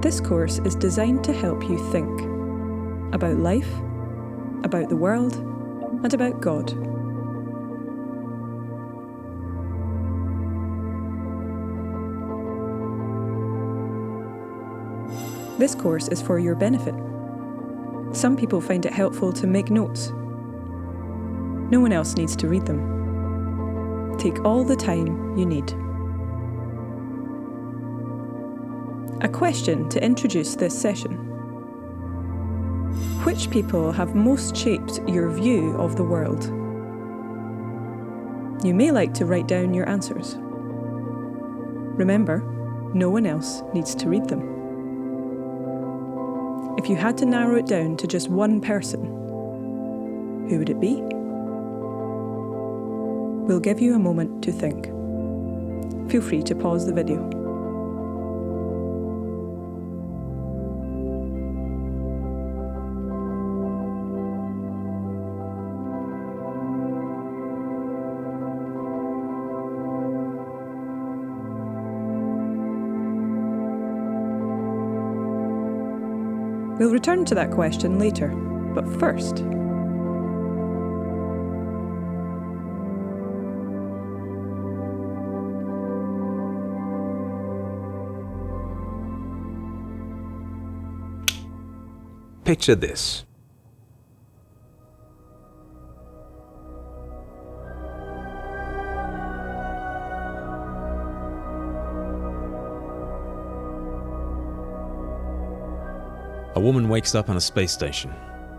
This course is designed to help you think about life, about the world, and about God. This course is for your benefit. Some people find it helpful to make notes. No one else needs to read them. Take all the time you need. A question to introduce this session. Which people have most shaped your view of the world? You may like to write down your answers. Remember, no one else needs to read them. If you had to narrow it down to just one person, who would it be? We'll give you a moment to think. Feel free to pause the video. We'll return to that question later, but first, picture this. A woman wakes up on a space station.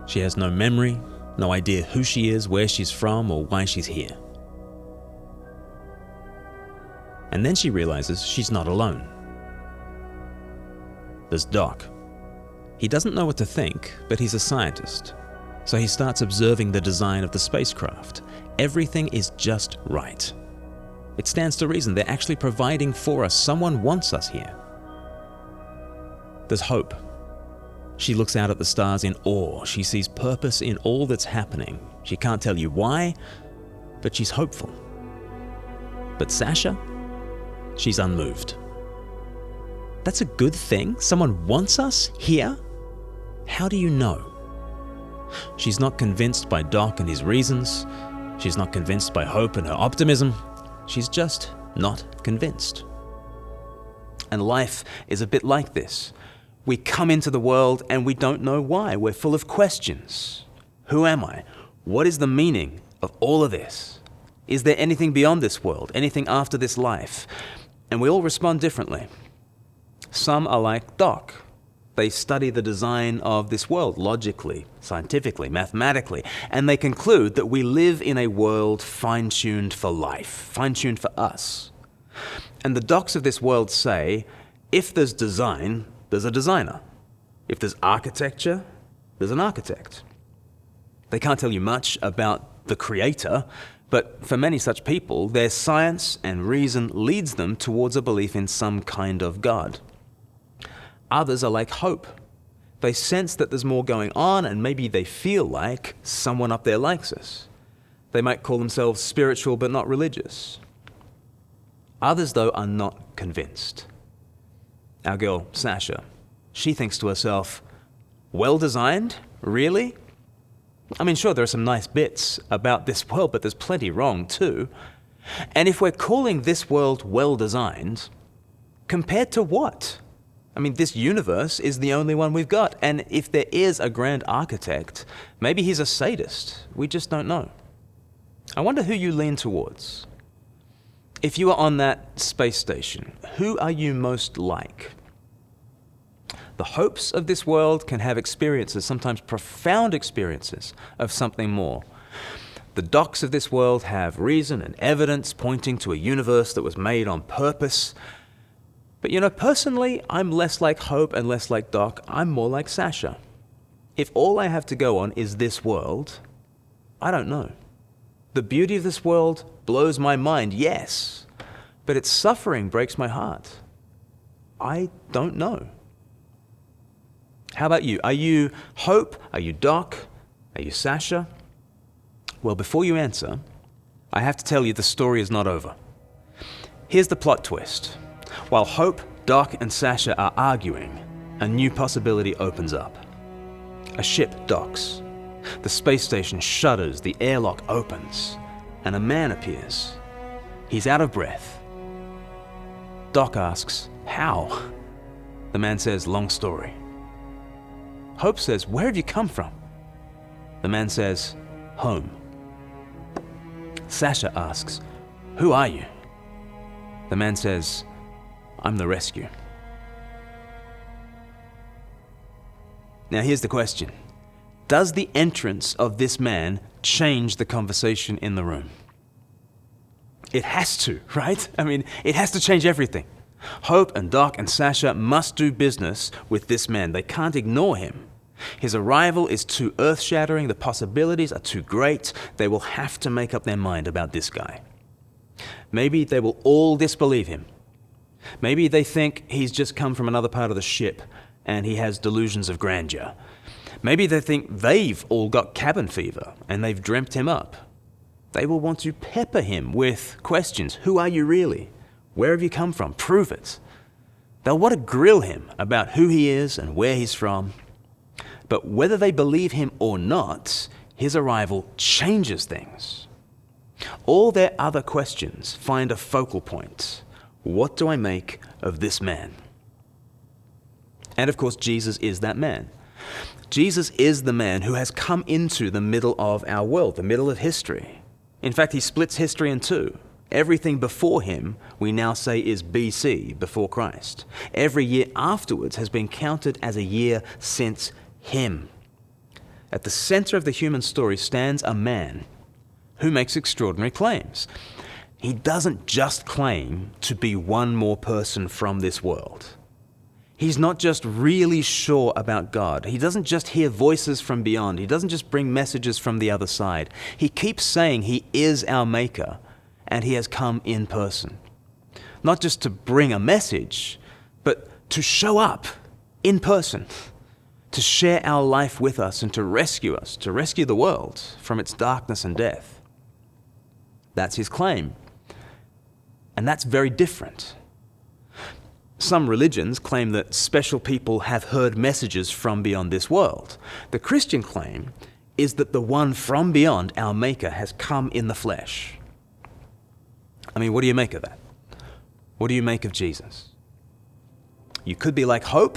She has no memory, no idea who she is, where she's from, or why she's here. And then she realizes she's not alone. There's Doc. He doesn't know what to think, but he's a scientist. So he starts observing the design of the spacecraft. Everything is just right. It stands to reason they're actually providing for us. Someone wants us here. There's Hope. She looks out at the stars in awe. She sees purpose in all that's happening. She can't tell you why, but she's hopeful. But Sasha? She's unmoved. That's a good thing? Someone wants us here? How do you know? She's not convinced by Doc and his reasons. She's not convinced by Hope and her optimism. She's just not convinced. And life is a bit like this. We come into the world and we don't know why. We're full of questions. Who am I? What is the meaning of all of this? Is there anything beyond this world? Anything after this life? And we all respond differently. Some are like Doc. They study the design of this world logically, scientifically, mathematically, and they conclude that we live in a world fine-tuned for life, fine-tuned for us. And the Docs of this world say, if there's design, there's a designer. If there's architecture, there's an architect. They can't tell you much about the creator, but for many such people, their science and reason leads them towards a belief in some kind of God. Others are like Hope. They sense that there's more going on, and maybe they feel like someone up there likes us. They might call themselves spiritual but not religious. Others, though, are not convinced. Our girl, Sasha, she thinks to herself, well designed? Really? I mean, sure, there are some nice bits about this world, but there's plenty wrong too. And if we're calling this world well designed, compared to what? I mean, this universe is the only one we've got. And if there is a grand architect, maybe he's a sadist. We just don't know. I wonder who you lean towards. If you are on that space station, who are you most like? The Hopes of this world can have experiences, sometimes profound experiences, of something more. The Docs of this world have reason and evidence pointing to a universe that was made on purpose. But personally, I'm less like Hope and less like Doc. I'm more like Sasha. If all I have to go on is this world, I don't know. The beauty of this world blows my mind, yes, but its suffering breaks my heart. I don't know. How about you? Are you Hope? Are you Doc? Are you Sasha? Well, before you answer, I have to tell you the story is not over. Here's the plot twist. While Hope, Doc, and Sasha are arguing, a new possibility opens up. A ship docks. The space station shudders, the airlock opens, and a man appears. He's out of breath. Doc asks, "How?" The man says, "Long story." Hope says, "Where have you come from?" The man says, "Home." Sasha asks, "Who are you?" The man says, "I'm the rescue." Now here's the question. Does the entrance of this man change the conversation in the room? It has to, right? I mean, it has to change everything. Hope and Doc and Sasha must do business with this man. They can't ignore him. His arrival is too earth-shattering. The possibilities are too great. They will have to make up their mind about this guy. Maybe they will all disbelieve him. Maybe they think he's just come from another part of the ship and he has delusions of grandeur. Maybe they think they've all got cabin fever and they've dreamt him up. They will want to pepper him with questions. Who are you really? Where have you come from? Prove it. They'll want to grill him about who he is and where he's from. But whether they believe him or not, his arrival changes things. All their other questions find a focal point. What do I make of this man? And of course, Jesus is that man. Jesus is the man who has come into the middle of our world, the middle of history. In fact, he splits history in two. Everything before him, we now say, is BC, before Christ. Every year afterwards has been counted as a year since him. At the center of the human story stands a man who makes extraordinary claims. He doesn't just claim to be one more person from this world. He's not just really sure about God. He doesn't just hear voices from beyond. He doesn't just bring messages from the other side. He keeps saying he is our maker, and he has come in person. Not just to bring a message, but to show up in person, to share our life with us and to rescue the world from its darkness and death. That's his claim. And that's very different. Some religions claim that special people have heard messages from beyond this world. The Christian claim is that the one from beyond, our Maker, has come in the flesh. I mean, what do you make of that? What do you make of Jesus? You could be like Hope,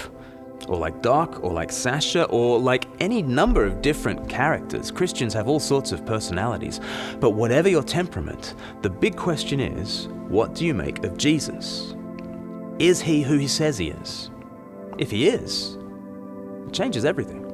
or like Doc, or like Sasha, or like any number of different characters. Christians have all sorts of personalities. But whatever your temperament, the big question is, what do you make of Jesus? Is he who he says he is? If he is, it changes everything.